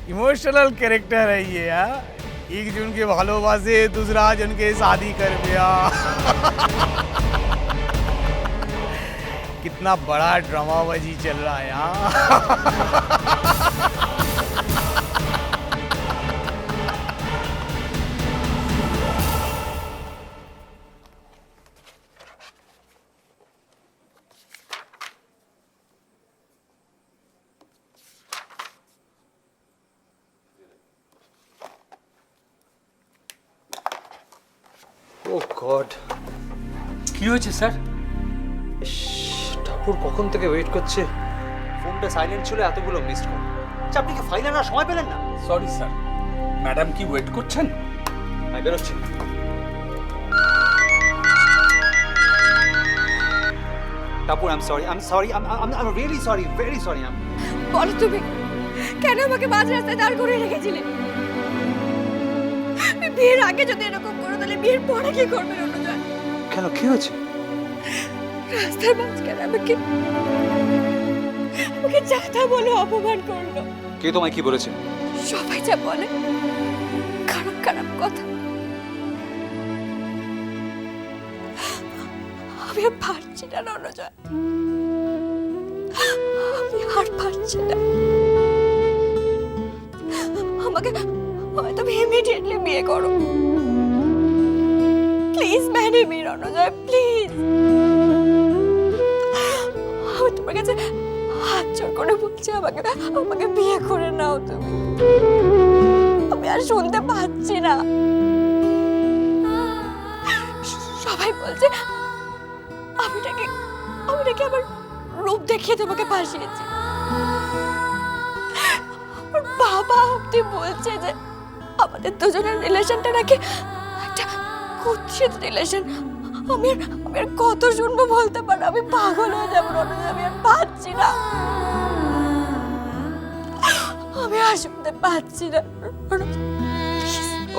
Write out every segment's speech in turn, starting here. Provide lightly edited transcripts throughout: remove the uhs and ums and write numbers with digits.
Emotional character है ये। हाँ, एक जन के भालोबासे दूसरा जन के शादी कर दिया। कितना बड़ा ड्रामाबाजी चल रहा है यहाँ। ও গড, কি হয়েছে স্যার? ঠাকুর কখন থেকে ওয়েট করছে, ফোনটা সাইলেন্ট ছিল, এতগুলো মিসড কল। আচ্ছা, আপনি কি ফাইল আনার সময় পেলেন না? সরি স্যার, ম্যাডাম কি ওয়েট করছেন? আমি বেরোচ্ছি। Tapur, I am sorry, I am really sorry, very sorry. বলো তুমি কেন আমাকে মাঝ রাস্তায় দাঁড় করিয়ে রেখেছিলে? বিয়ের আগে যদি এরকম করো তাহলে বিয়ের পরে কি করবে রণজয়? কেন, কি হয়েছে? রাস্তার মাঝখানে আমাকে যাতা বলে অপমান করলো। কে তোমায় কি বলেছে? সবাই যা বলে, খারাপ খারাপ কথা। আমি আর পারছি না রণজয়, আমি আর পারছি না। আমাকে তুমি ইমিডিয়েটলি বিয়ে করো please. Marry me Ranjoy, please. আমি তোমার কাছে হাত জোড় করে বলছি, আমাকে বিয়ে করে নাও তুমি। আমি আর শুনতে পাচ্ছি না। সবাই বলছে আমি নাকি আমার রূপ দেখিয়ে তোমাকে ফাঁসিয়েছি। আমার বাবা অব্দি বলছে যে আমাদের দুজনের রিলেশনটা নাকি একটা কুৎসিত রিলেশন। আমি আর কত শুনবো বলতে পারো? আমি পাগল হয়ে যাবো রণজয়, আমি আর পাচ্ছি না, আমি আর শুনতে পাচ্ছি না।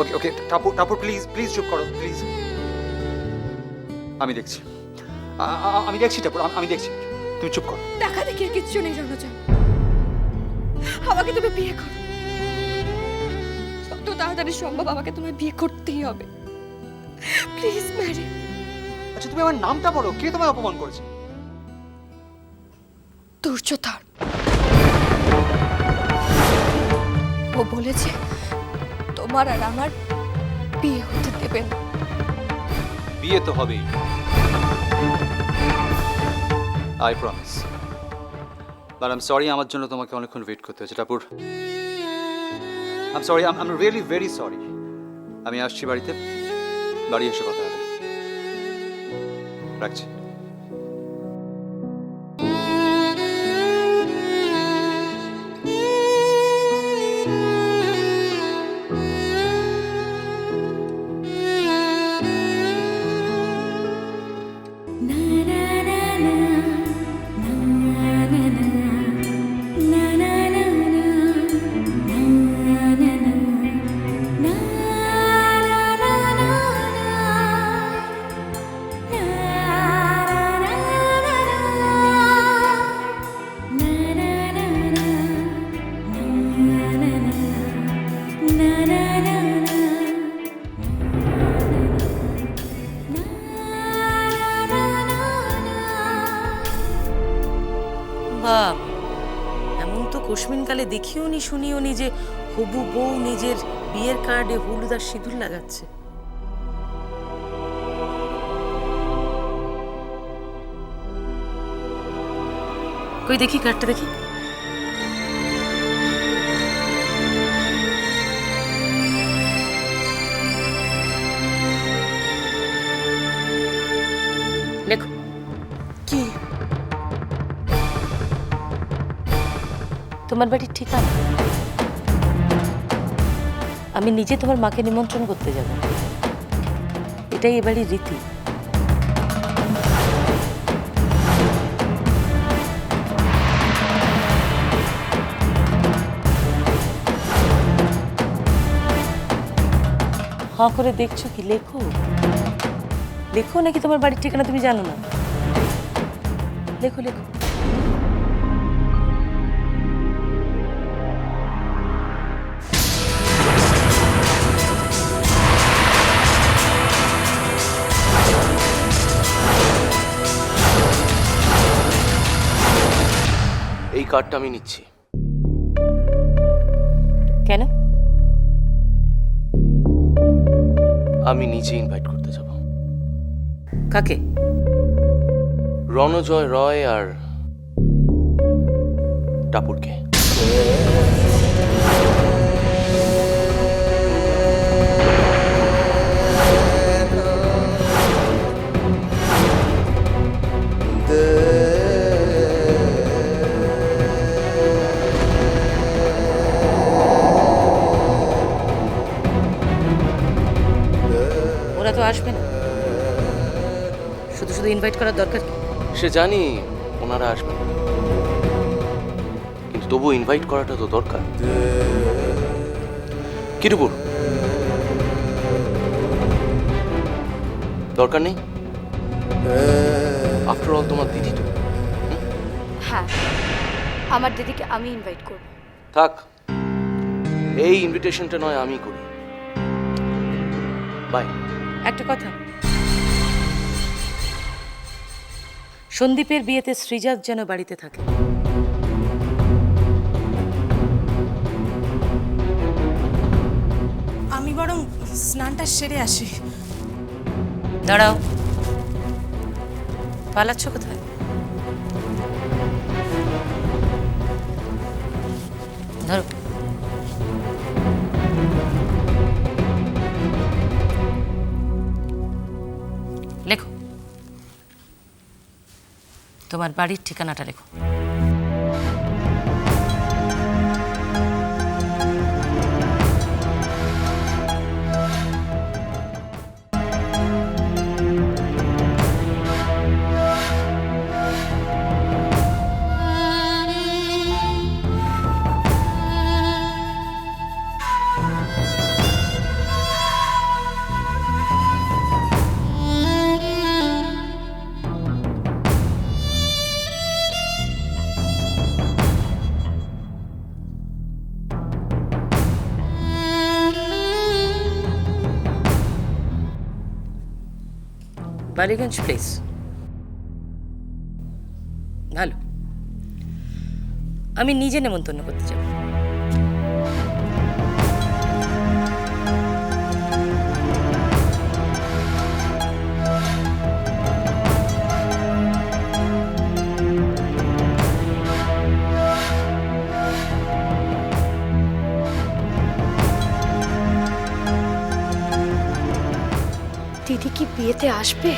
ওকে ওকে, টাপুর প্লিজ প্লিজ চুপ করো প্লিজ। আমি দেখছি টাপুর, আমি দেখছি, তুমি চুপ করো। দেখা দেখি আর কিচ্ছু নেই রণজয়, আমাকে তুমি বিয়ে করো। যত তাড়াতাড়ি সম্ভব আমাকে তোমায় বিয়ে করতেই হবে, প্লিজ ম্যারি। আচ্ছা, তুমি আমার নামটা বলো, কে তোমায় অপমান করেছে? দুর্যোধন। ও বলেছে তোমার আর আমার বিয়ে হতে দেবে না। বিয়ে তো হবেই, I promise. But I am sorry, আমার জন্য তোমাকে অনেকক্ষণ ওয়েট করতে হয়েছে Tapur. I am sorry, I am really very sorry. আমি আসছি বাড়িতে, বাড়ি এসে কথা হবে। রাখছি। বাপ, এমন তো কোশমিনকালে দেখিও নি শুনিও নি যে হবু বউ নিজের বিয়ের কার্ডে হলুদ আর সিঁদুর লাগাচ্ছে। কই দেখি কার্ডটা দেখি। লেখো। কি? তোমার বাড়ির ঠিকানা? আমি নিজে তোমার মাকে নিমন্ত্রণ করতে যাব, এটাই এ বাড়ির রীতি। হাঁ করে দেখছো কি? লেখো লেখো, নাকি তোমার বাড়ির ঠিকানা তুমি জানো না? লেখো লেখো। 9 কার্ডটা আমি নিচ্ছি। কেন? আমি নিজে ইনভাইট করতে যাব কাকে? রণজয় রয় আর টাপুরকে। ওরা তো আসবে না, শুধু শুধু ইনভাইট করার দরকার কি? সে জানি ওনারা আসবেন, কিন্তু তবু ইনভাইট করাটা তো দরকার। কি টুপুর, দরকার নেই? আফটার অল তোমার দিদি তো। হ্যাঁ, আমার দিদিকে আমি ইনভাইট করব। থাক, এই ইনভিটেশনটা নয় আমি করি। বাই। একটা কথা, সন্দীপের বিয়েতে শ্রীজাত যেন বাড়িতে থাকে। আমি বরং স্নানটা সেরে আসি। দাঁড়াও, পালাচ্ছ কোথায়? ধরো। লেখো, তোমার বাড়ির ঠিকানাটা লেখো। বালিগঞ্জ প্লেস, ভালো। আমি নিজে নেমন্তন্ন করতে যাব। দিদি কি বিয়েতে আসবে?